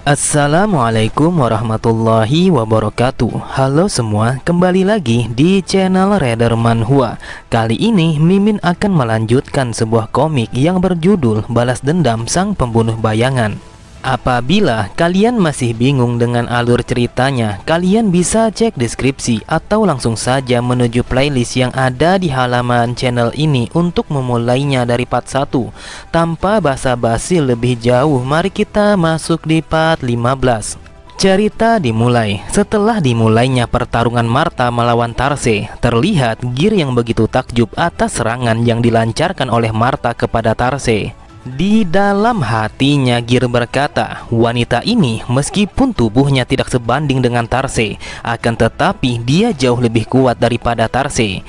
Assalamualaikum warahmatullahi wabarakatuh. Halo semua, kembali lagi di channel Raider Manhwa. Kali ini Mimin akan melanjutkan sebuah komik yang berjudul Balas Dendam Sang Pembunuh Bayangan. Apabila kalian masih bingung dengan alur ceritanya, kalian bisa cek deskripsi atau langsung saja menuju playlist yang ada di halaman channel ini untuk memulainya dari part 1. Tanpa basa-basi lebih jauh, mari kita masuk di part 15. Cerita dimulai. Setelah dimulainya pertarungan Martha melawan Tarse, terlihat Gear yang begitu takjub atas serangan yang dilancarkan oleh Martha kepada Tarse. Di dalam hatinya Gear berkata, wanita ini meskipun tubuhnya tidak sebanding dengan Tarse, akan tetapi dia jauh lebih kuat daripada Tarse.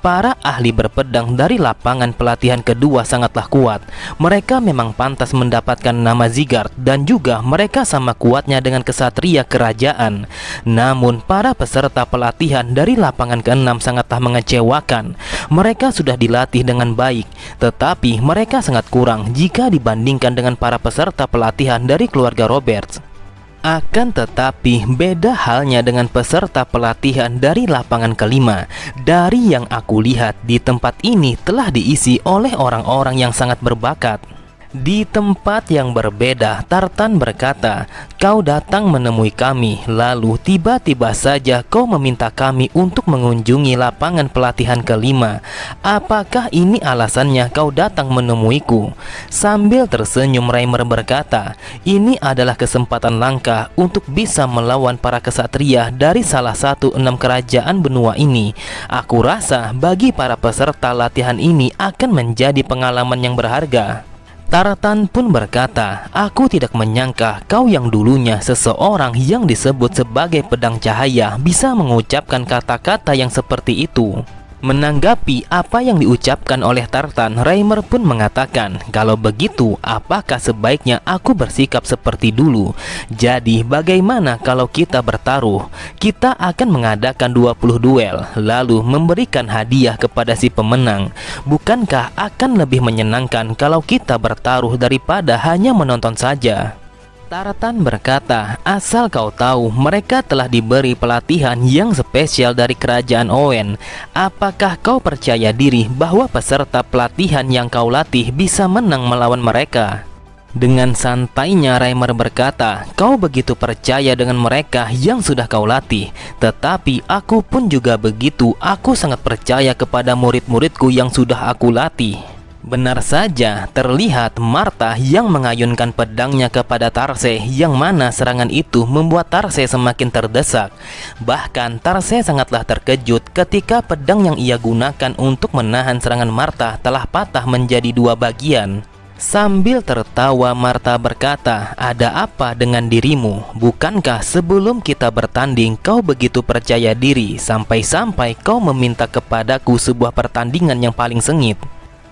Para ahli berpedang dari lapangan pelatihan kedua sangatlah kuat. Mereka memang pantas mendapatkan nama Zygarde, dan juga mereka sama kuatnya dengan kesatria kerajaan. Namun para peserta pelatihan dari lapangan ke-6 sangatlah mengecewakan. Mereka sudah dilatih dengan baik, tetapi mereka sangat kurang jika dibandingkan dengan para peserta pelatihan dari keluarga Roberts. Akan tetapi beda halnya dengan peserta pelatihan dari lapangan kelima. Dari yang aku lihat, di tempat ini telah diisi oleh orang-orang yang sangat berbakat. Di tempat yang berbeda, Tartan berkata, kau datang menemui kami, lalu tiba-tiba saja kau meminta kami untuk mengunjungi lapangan pelatihan kelima. Apakah ini alasannya kau datang menemuiku? Sambil tersenyum, Reimer berkata, ini adalah kesempatan langka untuk bisa melawan para kesatria dari salah satu 6 kerajaan benua ini. Aku rasa bagi para peserta latihan ini akan menjadi pengalaman yang berharga. Tartan pun berkata, aku tidak menyangka kau yang dulunya seseorang yang disebut sebagai pedang cahaya bisa mengucapkan kata-kata yang seperti itu. Menanggapi apa yang diucapkan oleh Tartan, Reimer pun mengatakan, kalau begitu apakah sebaiknya aku bersikap seperti dulu? Jadi bagaimana kalau kita bertaruh? Kita akan mengadakan 20 duel, lalu memberikan hadiah kepada si pemenang. Bukankah akan lebih menyenangkan kalau kita bertaruh daripada hanya menonton saja? Tartan berkata, asal kau tahu, mereka telah diberi pelatihan yang spesial dari kerajaan Owen. Apakah kau percaya diri bahwa peserta pelatihan yang kau latih bisa menang melawan mereka? Dengan santainya Reimer berkata, kau begitu percaya dengan mereka yang sudah kau latih. Tetapi aku pun juga begitu, aku sangat percaya kepada murid-muridku yang sudah aku latih. Benar saja, terlihat Martha yang mengayunkan pedangnya kepada Tarse, yang mana serangan itu membuat Tarse semakin terdesak. Bahkan Tarse sangatlah terkejut ketika pedang yang ia gunakan untuk menahan serangan Martha telah patah menjadi 2 bagian. Sambil tertawa, Martha berkata, ada apa dengan dirimu? Bukankah sebelum kita bertanding kau begitu percaya diri sampai-sampai kau meminta kepadaku sebuah pertandingan yang paling sengit?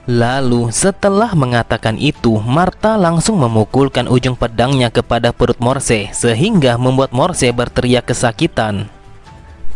Lalu setelah mengatakan itu, Martha langsung memukulkan ujung pedangnya kepada perut Morse, sehingga membuat Morse berteriak kesakitan.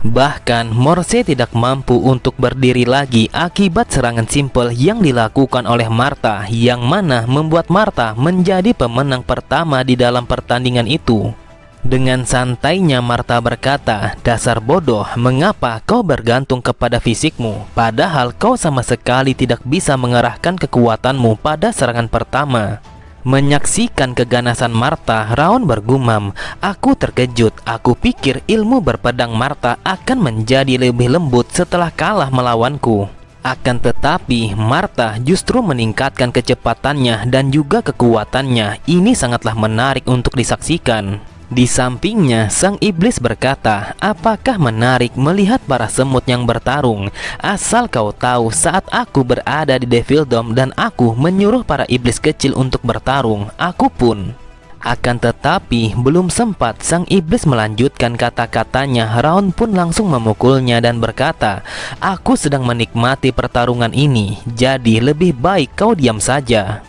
Bahkan Morse tidak mampu untuk berdiri lagi akibat serangan simpel yang dilakukan oleh Martha, yang mana membuat Martha menjadi pemenang pertama di dalam pertandingan itu. Dengan santainya Martha berkata, dasar bodoh, mengapa kau bergantung kepada fisikmu, padahal kau sama sekali tidak bisa mengerahkan kekuatanmu pada serangan pertama. Menyaksikan keganasan Martha, Raon bergumam, aku terkejut, aku pikir ilmu berpedang Martha akan menjadi lebih lembut setelah kalah melawanku. Akan tetapi Martha justru meningkatkan kecepatannya dan juga kekuatannya. Ini sangatlah menarik untuk disaksikan. Di sampingnya, sang iblis berkata, apakah menarik melihat para semut yang bertarung? Asal kau tahu, saat aku berada di Devil Dome dan aku menyuruh para iblis kecil untuk bertarung, aku pun. Akan tetapi belum sempat sang iblis melanjutkan kata-katanya, Raon pun langsung memukulnya dan berkata, aku sedang menikmati pertarungan ini, jadi lebih baik kau diam saja.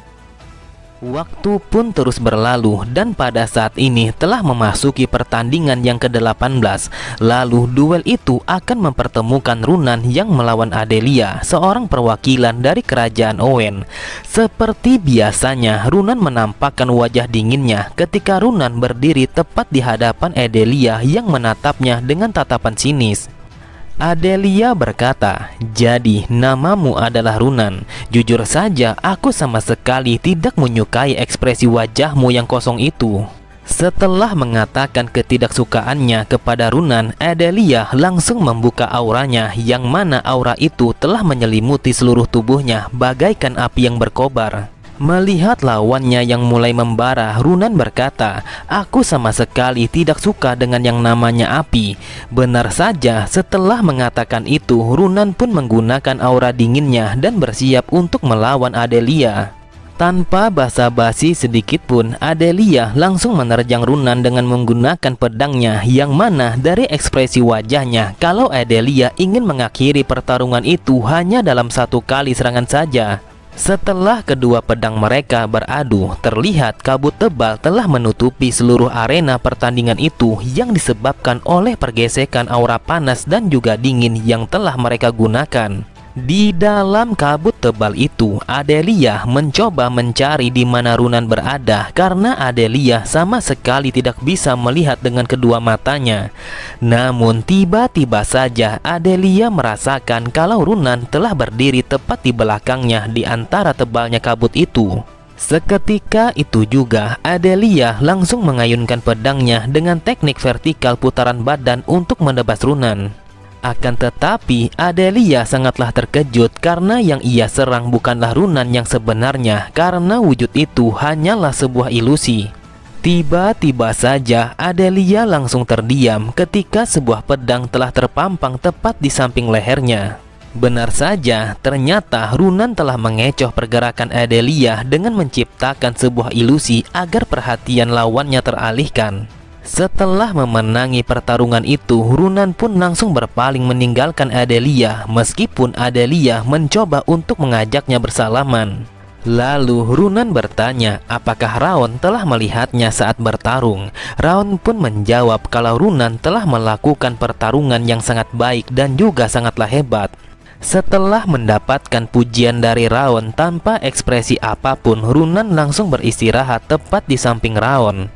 Waktu pun terus berlalu dan pada saat ini telah memasuki pertandingan yang ke-18. Lalu duel itu akan mempertemukan Runan yang melawan Adelia, seorang perwakilan dari kerajaan Owen. Seperti biasanya, Runan menampakkan wajah dinginnya ketika Runan berdiri tepat di hadapan Adelia yang menatapnya dengan tatapan sinis. Adelia berkata, "Jadi namamu adalah Runan. Jujur saja, aku sama sekali tidak menyukai ekspresi wajahmu yang kosong itu." Setelah mengatakan ketidaksukaannya kepada Runan, Adelia langsung membuka auranya, yang mana aura itu telah menyelimuti seluruh tubuhnya bagaikan api yang berkobar. Melihat lawannya yang mulai membara, Runan berkata, "Aku sama sekali tidak suka dengan yang namanya api." Benar saja, setelah mengatakan itu, Runan pun menggunakan aura dinginnya dan bersiap untuk melawan Adelia. Tanpa basa-basi sedikit pun, Adelia langsung menerjang Runan dengan menggunakan pedangnya, yang mana dari ekspresi wajahnya kalau Adelia ingin mengakhiri pertarungan itu hanya dalam satu kali serangan saja. Setelah kedua pedang mereka beradu, terlihat kabut tebal telah menutupi seluruh arena pertandingan itu yang disebabkan oleh pergesekan aura panas dan juga dingin yang telah mereka gunakan. Di dalam kabut tebal itu, Adelia mencoba mencari di mana Runan berada karena Adelia sama sekali tidak bisa melihat dengan kedua matanya. Namun tiba-tiba saja Adelia merasakan kalau Runan telah berdiri tepat di belakangnya di antara tebalnya kabut itu. Seketika itu juga Adelia langsung mengayunkan pedangnya dengan teknik vertikal putaran badan untuk menebas Runan. Akan tetapi Adelia sangatlah terkejut karena yang ia serang bukanlah Runan yang sebenarnya, karena wujud itu hanyalah sebuah ilusi. Tiba-tiba saja Adelia langsung terdiam ketika sebuah pedang telah terpampang tepat di samping lehernya. Benar saja, ternyata Runan telah mengecoh pergerakan Adelia dengan menciptakan sebuah ilusi agar perhatian lawannya teralihkan. Setelah memenangi pertarungan itu, Runan pun langsung berpaling meninggalkan Adelia, meskipun Adelia mencoba untuk mengajaknya bersalaman. Lalu Runan bertanya apakah Raon telah melihatnya saat bertarung. Raon pun menjawab kalau Runan telah melakukan pertarungan yang sangat baik dan juga sangatlah hebat. Setelah mendapatkan pujian dari Raon tanpa ekspresi apapun, Runan langsung beristirahat tepat di samping Raon.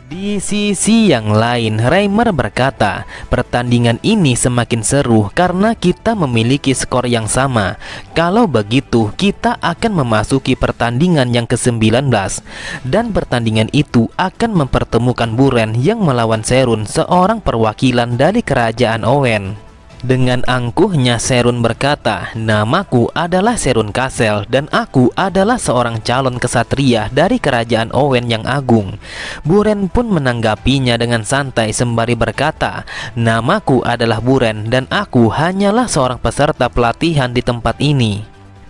Di sisi yang lain, Reimer berkata, "Pertandingan ini semakin seru karena kita memiliki skor yang sama. Kalau begitu, kita akan memasuki pertandingan yang ke-19. Dan pertandingan itu akan mempertemukan Buren yang melawan Serun, seorang perwakilan dari kerajaan Owen." Dengan angkuhnya Serun berkata, "Namaku adalah Serun Kasel dan aku adalah seorang calon kesatria dari kerajaan Owen yang agung." Buren pun menanggapinya dengan santai sembari berkata, "Namaku adalah Buren dan aku hanyalah seorang peserta pelatihan di tempat ini."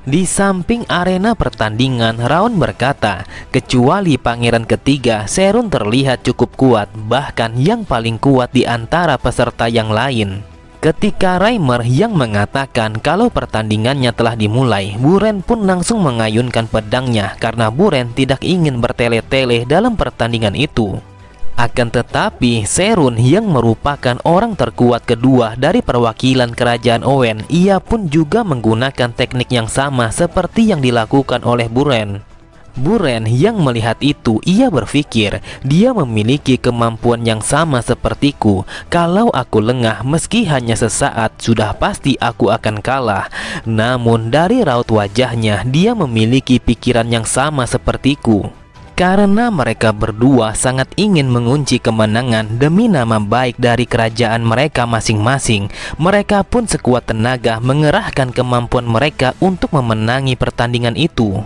Di samping arena pertandingan, Raon berkata, "Kecuali pangeran ketiga, Serun terlihat cukup kuat, bahkan yang paling kuat di antara peserta yang lain." Ketika Reimer yang mengatakan kalau pertandingannya telah dimulai, Buren pun langsung mengayunkan pedangnya karena Buren tidak ingin bertele-tele dalam pertandingan itu. Akan tetapi Serun yang merupakan orang terkuat kedua dari perwakilan kerajaan Owen, ia pun juga menggunakan teknik yang sama seperti yang dilakukan oleh Buren. Buren yang melihat itu, ia berpikir dia memiliki kemampuan yang sama sepertiku. Kalau aku lengah meski hanya sesaat, sudah pasti aku akan kalah. Namun dari raut wajahnya, dia memiliki pikiran yang sama sepertiku. Karena mereka berdua sangat ingin mengunci kemenangan demi nama baik dari kerajaan mereka masing-masing, mereka pun sekuat tenaga mengerahkan kemampuan mereka untuk memenangi pertandingan itu.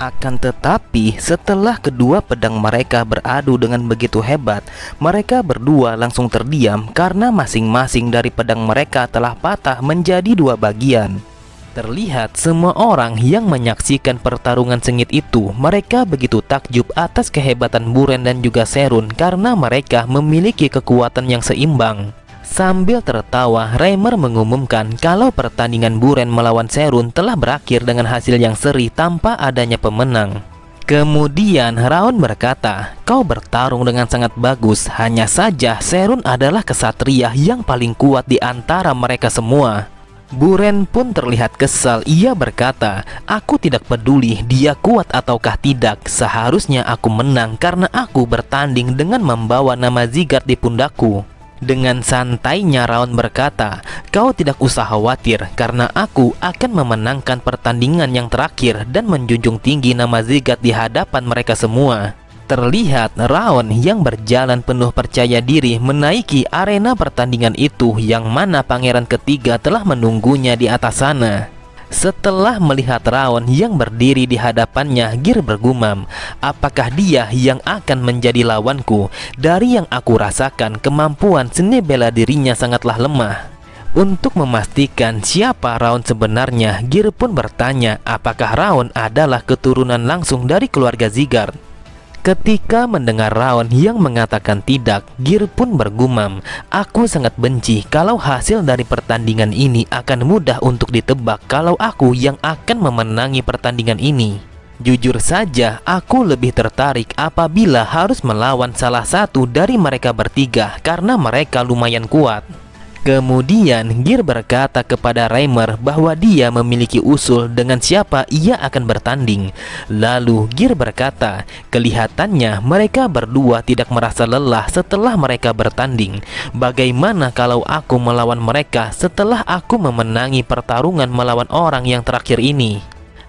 Akan tetapi setelah kedua pedang mereka beradu dengan begitu hebat, mereka berdua langsung terdiam karena masing-masing dari pedang mereka telah patah menjadi dua bagian. Terlihat semua orang yang menyaksikan pertarungan sengit itu, mereka begitu takjub atas kehebatan Buren dan juga Serun karena mereka memiliki kekuatan yang seimbang. Sambil tertawa, Reimer mengumumkan kalau pertandingan Buren melawan Serun telah berakhir dengan hasil yang seri tanpa adanya pemenang. Kemudian Raon berkata, "Kau bertarung dengan sangat bagus, hanya saja Serun adalah kesatria yang paling kuat di antara mereka semua." Buren pun terlihat kesal. Ia berkata, "Aku tidak peduli dia kuat ataukah tidak. Seharusnya aku menang karena aku bertanding dengan membawa nama Zigard di pundakku." Dengan santainya Raon berkata, "Kau tidak usah khawatir karena aku akan memenangkan pertandingan yang terakhir dan menjunjung tinggi nama Zigard di hadapan mereka semua." Terlihat Raon yang berjalan penuh percaya diri menaiki arena pertandingan itu, yang mana pangeran ketiga telah menunggunya di atas sana. Setelah melihat Raon yang berdiri di hadapannya, Gear bergumam, "Apakah dia yang akan menjadi lawanku? Dari yang aku rasakan, kemampuan seni bela dirinya sangatlah lemah." Untuk memastikan siapa Raon sebenarnya, Gear pun bertanya apakah Raon adalah keturunan langsung dari keluarga Zigard. Ketika mendengar Raon yang mengatakan tidak, Gear pun bergumam, "Aku sangat benci kalau hasil dari pertandingan ini akan mudah untuk ditebak kalau aku yang akan memenangi pertandingan ini. Jujur saja, aku lebih tertarik apabila harus melawan salah satu dari mereka bertiga karena mereka lumayan kuat." Kemudian Gear berkata kepada Reimer bahwa dia memiliki usul dengan siapa ia akan bertanding. Lalu Gear berkata, "Kelihatannya mereka berdua tidak merasa lelah setelah mereka bertanding. Bagaimana kalau aku melawan mereka setelah aku memenangi pertarungan melawan orang yang terakhir ini?"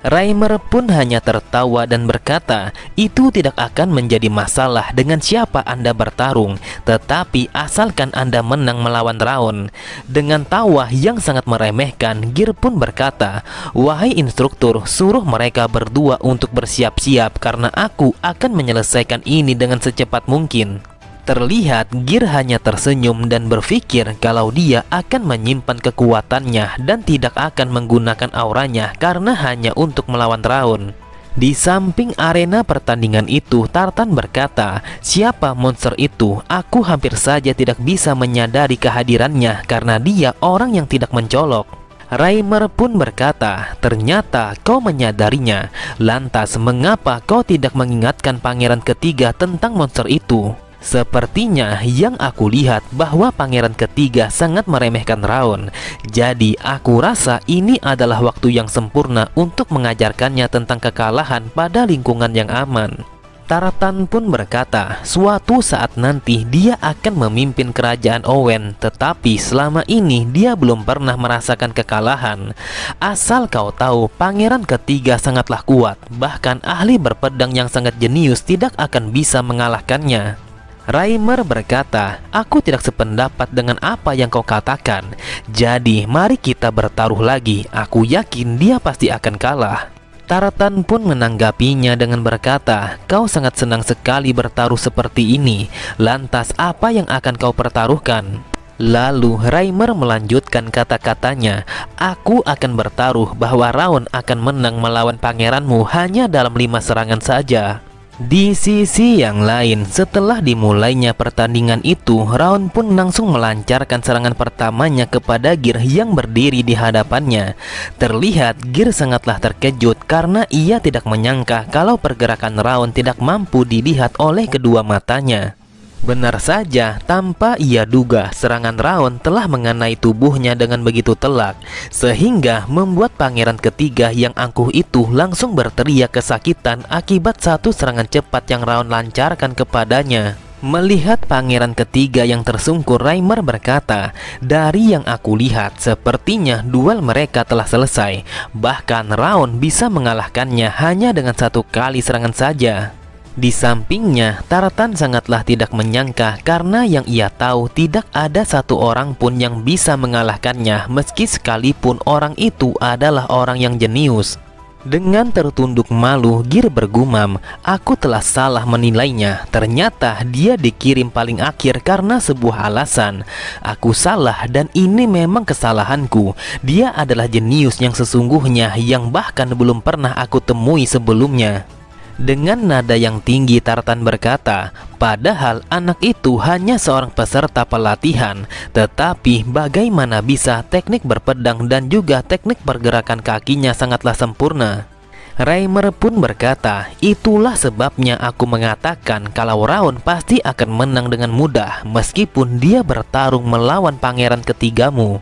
Reimer pun hanya tertawa dan berkata, "Itu tidak akan menjadi masalah dengan siapa Anda bertarung, tetapi asalkan Anda menang melawan Raon." Dengan tawa yang sangat meremehkan, Gear pun berkata, "Wahai instruktur, suruh mereka berdua untuk bersiap-siap karena aku akan menyelesaikan ini dengan secepat mungkin." Terlihat Gear hanya tersenyum dan berpikir kalau dia akan menyimpan kekuatannya dan tidak akan menggunakan auranya karena hanya untuk melawan Raon. Di samping arena pertandingan itu, Tartan berkata, "Siapa monster itu? Aku hampir saja tidak bisa menyadari kehadirannya karena dia orang yang tidak mencolok." Reimer pun berkata, "Ternyata kau menyadarinya. Lantas mengapa kau tidak mengingatkan pangeran ketiga tentang monster itu?" Sepertinya yang aku lihat bahwa pangeran ketiga sangat meremehkan Raon. Jadi aku rasa ini adalah waktu yang sempurna untuk mengajarkannya tentang kekalahan pada lingkungan yang aman. Tartan pun berkata, "Suatu saat nanti dia akan memimpin kerajaan Owen, tetapi selama ini dia belum pernah merasakan kekalahan. Asal kau tahu, pangeran ketiga sangatlah kuat, bahkan ahli berpedang yang sangat jenius tidak akan bisa mengalahkannya." Reimer berkata, "Aku tidak sependapat dengan apa yang kau katakan. Jadi mari kita bertaruh lagi. Aku yakin dia pasti akan kalah." Tartan pun menanggapinya dengan berkata, "Kau sangat senang sekali bertaruh seperti ini. Lantas apa yang akan kau pertaruhkan?" Lalu Reimer melanjutkan kata-katanya, "Aku akan bertaruh bahwa Raon akan menang melawan pangeranmu hanya dalam 5 serangan saja." Di sisi yang lain, setelah dimulainya pertandingan itu, Raon pun langsung melancarkan serangan pertamanya kepada Gear yang berdiri di hadapannya. Terlihat Gear sangatlah terkejut karena ia tidak menyangka kalau pergerakan Raon tidak mampu dilihat oleh kedua matanya. Benar saja, tanpa ia duga, serangan Raon telah mengenai tubuhnya dengan begitu telak, sehingga membuat pangeran ketiga yang angkuh itu langsung berteriak kesakitan akibat satu serangan cepat yang Raon lancarkan kepadanya. Melihat pangeran ketiga yang tersungkur, Reimer berkata, "Dari yang aku lihat, sepertinya duel mereka telah selesai. Bahkan Raon bisa mengalahkannya hanya dengan 1 kali serangan saja." Di sampingnya, Tartan sangatlah tidak menyangka karena yang ia tahu tidak ada satu orang pun yang bisa mengalahkannya, meski sekalipun orang itu adalah orang yang jenius. Dengan tertunduk malu, Gear bergumam, "Aku telah salah menilainya. Ternyata dia dikirim paling akhir karena sebuah alasan. Aku salah dan ini memang kesalahanku. Dia adalah jenius yang sesungguhnya yang bahkan belum pernah aku temui sebelumnya." Dengan nada yang tinggi, Tartan berkata, "Padahal anak itu hanya seorang peserta pelatihan, tetapi bagaimana bisa teknik berpedang dan juga teknik pergerakan kakinya sangatlah sempurna." Reimer pun berkata, itulah sebabnya aku mengatakan kalau Raon pasti akan menang dengan mudah meskipun dia bertarung melawan pangeran ketigamu.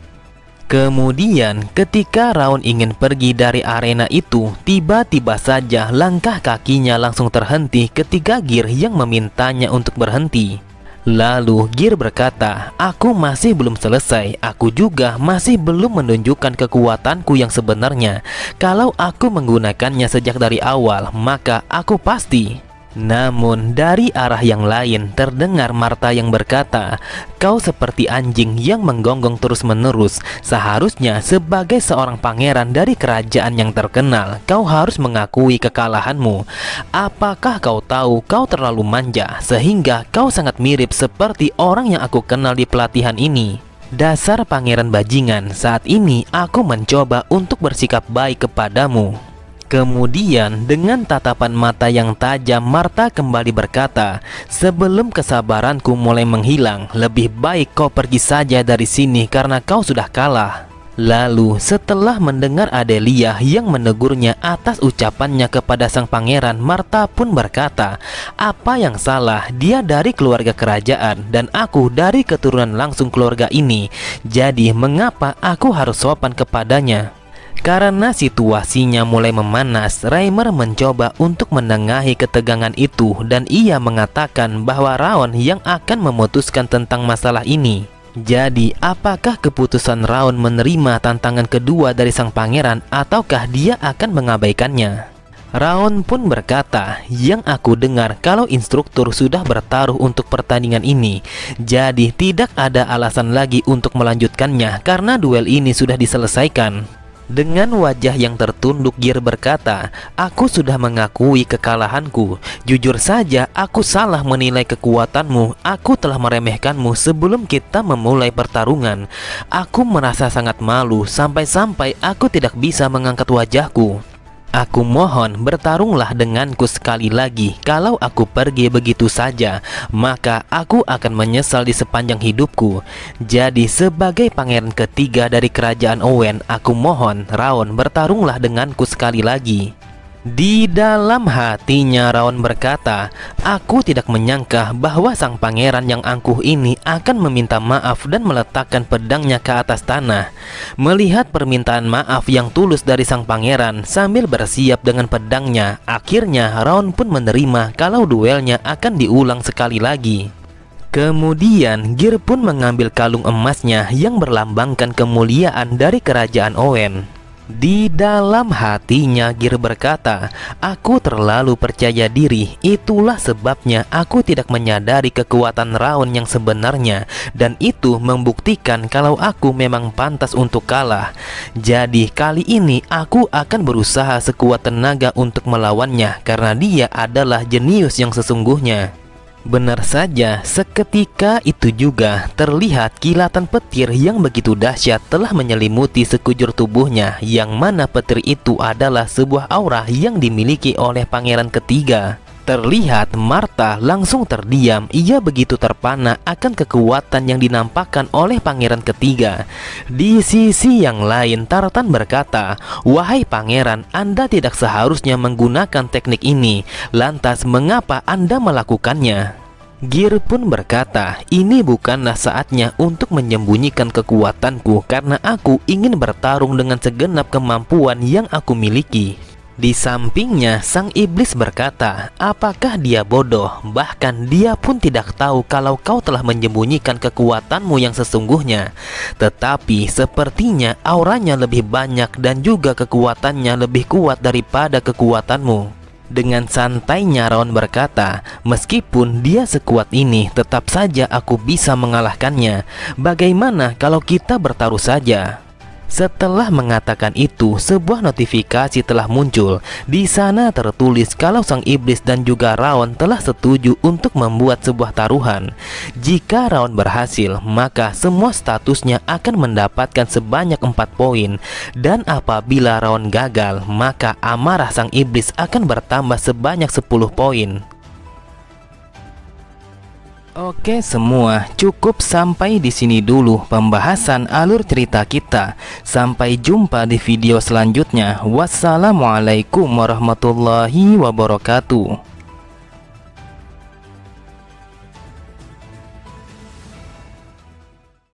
Kemudian ketika Raon ingin pergi dari arena itu, tiba-tiba saja langkah kakinya langsung terhenti ketika Gear yang memintanya untuk berhenti. Lalu Gear berkata, aku masih belum selesai, aku juga masih belum menunjukkan kekuatanku yang sebenarnya. Kalau aku menggunakannya sejak dari awal, maka aku pasti. Namun dari arah yang lain terdengar Martha yang berkata, kau seperti anjing yang menggonggong terus-menerus. Seharusnya sebagai seorang pangeran dari kerajaan yang terkenal, kau harus mengakui kekalahanmu. Apakah kau tahu kau terlalu manja sehingga kau sangat mirip seperti orang yang aku kenal di pelatihan ini. Dasar pangeran bajingan, saat ini aku mencoba untuk bersikap baik kepadamu. Kemudian dengan tatapan mata yang tajam Martha kembali berkata, sebelum kesabaranku mulai menghilang, lebih baik kau pergi saja dari sini karena kau sudah kalah. Lalu setelah mendengar Adelia yang menegurnya atas ucapannya kepada sang pangeran, Martha pun berkata, apa yang salah? Dia dari keluarga kerajaan dan aku dari keturunan langsung keluarga ini. Jadi mengapa aku harus sopan kepadanya? Karena situasinya mulai memanas, Reimer mencoba untuk menengahi ketegangan itu dan ia mengatakan bahwa Raon yang akan memutuskan tentang masalah ini. Jadi, apakah keputusan Raon menerima tantangan kedua dari sang pangeran ataukah dia akan mengabaikannya? Raon pun berkata, yang aku dengar kalau instruktur sudah bertaruh untuk pertandingan ini, jadi tidak ada alasan lagi untuk melanjutkannya karena duel ini sudah diselesaikan. Dengan wajah yang tertunduk, Gear berkata, aku sudah mengakui kekalahanku. Jujur saja, aku salah menilai kekuatanmu. Aku telah meremehkanmu sebelum kita memulai pertarungan. Aku merasa sangat malu sampai-sampai aku tidak bisa mengangkat wajahku. Aku mohon bertarunglah denganku sekali lagi. Kalau aku pergi begitu saja, maka aku akan menyesal di sepanjang hidupku. Jadi sebagai pangeran ketiga dari kerajaan Owen, aku mohon Raon bertarunglah denganku sekali lagi. Di dalam hatinya Raon berkata, aku tidak menyangka bahwa sang pangeran yang angkuh ini akan meminta maaf dan meletakkan pedangnya ke atas tanah. Melihat permintaan maaf yang tulus dari sang pangeran sambil bersiap dengan pedangnya, akhirnya Raon pun menerima kalau duelnya akan diulang sekali lagi. Kemudian Gear pun mengambil kalung emasnya yang berlambangkan kemuliaan dari kerajaan Owen. Di dalam hatinya Gear berkata, aku terlalu percaya diri, itulah sebabnya aku tidak menyadari kekuatan Raon yang sebenarnya. Dan itu membuktikan kalau aku memang pantas untuk kalah. Jadi kali ini aku akan berusaha sekuat tenaga untuk melawannya karena dia adalah jenius yang sesungguhnya. Benar saja, seketika itu juga terlihat kilatan petir yang begitu dahsyat telah menyelimuti sekujur tubuhnya, yang mana petir itu adalah sebuah aura yang dimiliki oleh pangeran ketiga. Terlihat Martha langsung terdiam, ia begitu terpana akan kekuatan yang dinampakkan oleh pangeran ketiga. Di sisi yang lain, Tartan berkata, wahai pangeran, Anda tidak seharusnya menggunakan teknik ini. Lantas mengapa Anda melakukannya? Gear pun berkata, ini bukanlah saatnya untuk menyembunyikan kekuatanku karena aku ingin bertarung dengan segenap kemampuan yang aku miliki. Di sampingnya, sang iblis berkata, apakah dia bodoh? Bahkan dia pun tidak tahu kalau kau telah menyembunyikan kekuatanmu yang sesungguhnya. Tetapi sepertinya auranya lebih banyak dan juga kekuatannya lebih kuat daripada kekuatanmu. Dengan santainya Raon berkata, meskipun dia sekuat ini, tetap saja aku bisa mengalahkannya. Bagaimana kalau kita bertaruh saja? Setelah mengatakan itu, sebuah notifikasi telah muncul. Di sana tertulis kalau sang iblis dan juga Raon telah setuju untuk membuat sebuah taruhan. Jika Raon berhasil, maka semua statusnya akan mendapatkan sebanyak 4 poin. Dan apabila Raon gagal, maka amarah sang iblis akan bertambah sebanyak 10 poin. Oke semua, cukup sampai di sini dulu pembahasan alur cerita kita. Sampai jumpa di video selanjutnya. Wassalamualaikum warahmatullahi wabarakatuh.